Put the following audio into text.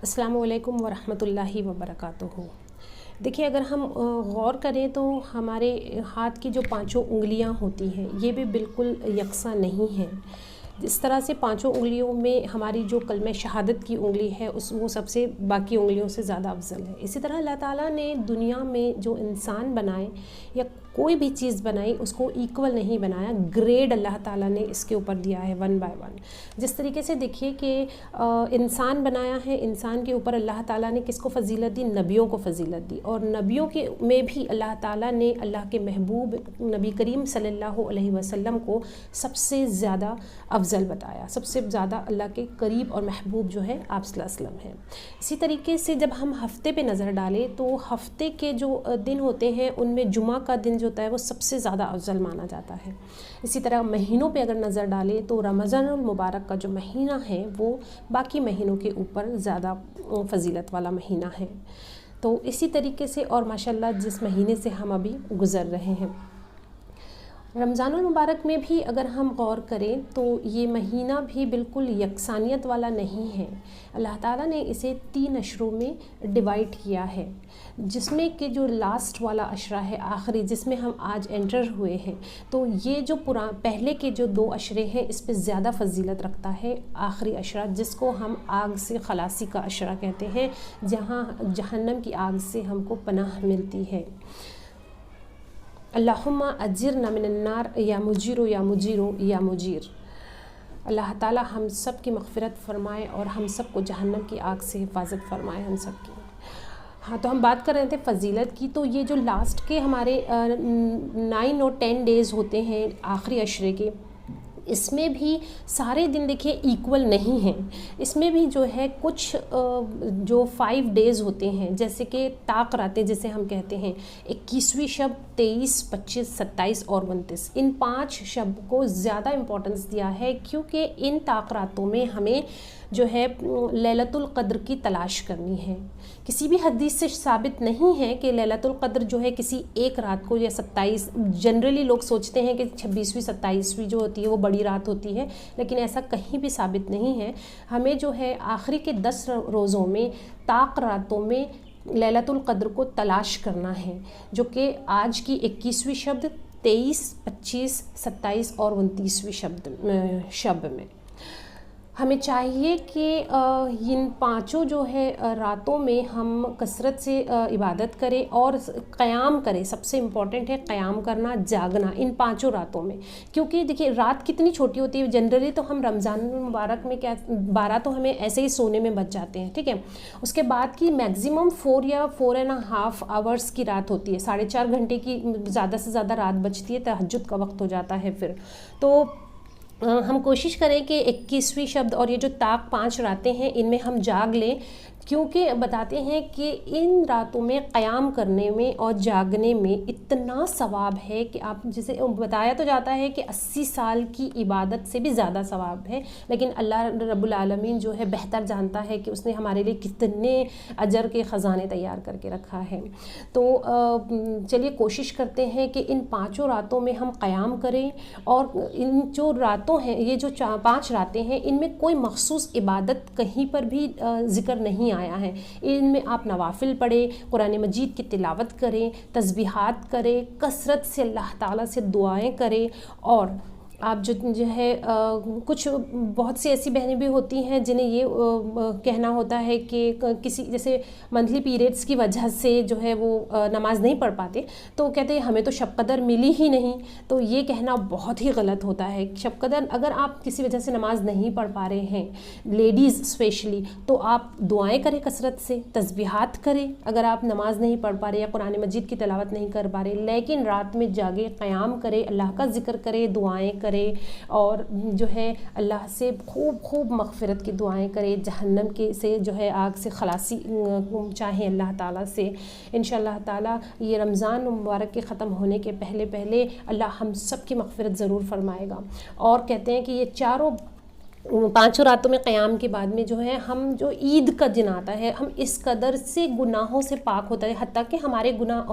अस्सलामु अलैकुम वरहमतुल्लाहि वबरकातुहू। देखिए, अगर हम गौर करें तो हमारे हाथ की जो पांचों उंगलियां होती हैं ये भी बिल्कुल यकसा नहीं हैं। इस तरह से पांचों उंगलियों में हमारी जो कलमे शहादत की उंगली है वो सबसे बाकी उंगलियों से ज़्यादा अफजल है। इसी तरह अल्लाह ताला ने दुनिया में जो इंसान बनाए या कोई भी चीज़ बनाई उसको इक्वल नहीं बनाया, ग्रेड अल्लाह ताला ने इसके ऊपर दिया है 1 बाय 1। जिस तरीके से देखिए कि इंसान बनाया है, इंसान के ऊपर अल्लाह ताला ने किसको फ़जीलत दी? नबियों को फ़जीलत दी। और नबियों के में भी अल्लाह ताला ने अल्लाह के महबूब नबी करीम सल्लल्लाहु अलैहि वसल्लम को सबसे ज़्यादा अफजल बताया, सबसे ज़्यादा अल्लाह के करीब और महबूब जो है आप सल्लल्लाहु अलैहि वसल्लम है। इसी तरीके से जब हम हफ़्ते पे नज़र डालें तो हफ़्ते के जो दिन होते हैं उनमें जुमा का दिन जो होता है वो सबसे ज़्यादा अफजल माना जाता है। इसी तरह महीनों पे अगर नज़र डालें तो रमज़ानुल मुबारक का जो महीना है वो बाकी महीनों के ऊपर ज़्यादा फ़जीलत वाला महीना है। तो इसी तरीके से और माशाल्लाह जिस महीने से हम अभी गुज़र रहे हैं, रमज़ानुल मुबारक में भी अगर हम गौर करें तो ये महीना भी बिल्कुल यकसानियत वाला नहीं है। अल्लाह ताला ने इसे 3 अशरों में डिवाइड किया है, जिसमें कि जो लास्ट वाला अशरा है, आखिरी, जिसमें हम आज एंटर हुए हैं, तो ये जो पहले के जो 2 अशरे हैं इस पे ज़्यादा फजीलत रखता है आखिरी अशरा, जिसको हम आग से खलासी का अशरा कहते हैं, जहाँ जहन्नम की आग से हमको पनाह मिलती है। अल्लाहुम्मा अजिरना मिनन्नार या मुजीरो या मुजीरो या मुजीर। अल्लाह ताला हम सब की मग़फ़िरत फ़रमाए और हम सब को जहन्नम की आग से हिफाजत फ़रमाए हम सब की। हाँ, तो हम बात कर रहे थे फ़जीलत की। तो ये जो लास्ट के हमारे 9 और 10 डेज़ होते हैं आखिरी अशरे के, इसमें भी सारे दिन देखिए इक्वल नहीं हैं। इसमें भी जो है कुछ जो 5 डेज़ होते हैं, जैसे कि ताक रातें जिसे हम कहते हैं, 21वीं शब, 23, 25, 27 और 29, इन 5 शब को ज़्यादा इम्पोर्टेंस दिया है, क्योंकि इन ताक रातों में हमें जो है लैलतुल क़द्र की तलाश करनी है। किसी भी हदीस से साबित नहीं है कि लैलतुल क़द्र जो है किसी एक रात को या 27, जनरली लोग सोचते हैं कि 26वीं 27वीं जो होती है वो बड़ी रात होती है, लेकिन ऐसा कहीं भी साबित नहीं है। हमें जो है आखिरी के 10 रोज़ों में ताक रातों में लैलतुल क़द्र को तलाश करना है, जो कि आज की 21वीं शब, 23, 25, 27 और 29वीं शब में हमें चाहिए कि इन 5 जो है रातों में हम कसरत से इबादत करें और क़याम करें। सबसे इम्पॉर्टेंट है क़याम करना, जागना इन 5 रातों में, क्योंकि देखिए रात कितनी छोटी होती है। जनरली तो हम रमज़ान मुबारक में क्या 12 तो हमें ऐसे ही सोने में बच जाते हैं, ठीक है। उसके बाद की मैक्सिमम 4 या 4.5 आवर्स की रात होती है, 4.5 घंटे की ज़्यादा से ज़्यादा रात बचती है, तहज्जुद का वक्त हो जाता है। फिर तो हम कोशिश करें कि 21वीं शब्द और ये जो ताक 5 रातें हैं इनमें हम जाग लें, क्योंकि बताते हैं कि इन रातों में क़याम करने में और जागने में इतना सवाब है कि आप, जिसे बताया तो जाता है कि 80 साल की इबादत से भी ज़्यादा सवाब है, लेकिन अल्लाह रब्बुल आलमीन जो है बेहतर जानता है कि उसने हमारे लिए कितने अजर के ख़जाने तैयार करके रखा है। तो चलिए कोशिश करते हैं कि इन 5 रातों में हम क़याम करें, और इन जो रातों हैं, ये जो 5 रातें हैं, इनमें कोई मख़सूस इबादत कहीं पर भी ज़िक्र नहीं आया है। इनमें आप नवाफिल पढ़ें, कुरान मजीद की तिलावत करें, तस्बीहात करें, कसरत से अल्लाह ताला से दुआएं करें। और आप जो है कुछ बहुत सी ऐसी बहनें भी होती हैं जिन्हें ये कहना होता है कि किसी जैसे मंथली पीरियड्स की वजह से जो है वो नमाज नहीं पढ़ पाते, तो कहते हैं हमें तो शब कदर मिली ही नहीं। तो ये कहना बहुत ही गलत होता है। शब कदर अगर आप किसी वजह से नमाज नहीं पढ़ पा रहे हैं, लेडीज़ स्पेशली, तो आप दुआएं करें, कसरत से तस्बीहात करें। अगर आप नमाज नहीं पढ़ पा रहे या कुरान मजीद की तिलावत नहीं कर पा रहे, लेकिन रात में जागे, क़याम करें, अल्लाह का ज़िक्र करें, दुआएं करें, और जो है अल्लाह से खूब मग़फ़िरत की दुआएं करें, जहन्नम के से जो है आग से खलासी चाहें अल्लाह ताला से। इंशाअल्लाह ताला ये रमज़ान मुबारक के ख़त्म होने के पहले अल्लाह हम सब की मग़फ़िरत ज़रूर फरमाएगा। और कहते हैं कि ये 5 रातों में क़याम के बाद में जो है हम जो ईद का दिन आता है, हम इस कदर से गुनाहों से पाक होता है, हत्ता कि हमारे गुनाह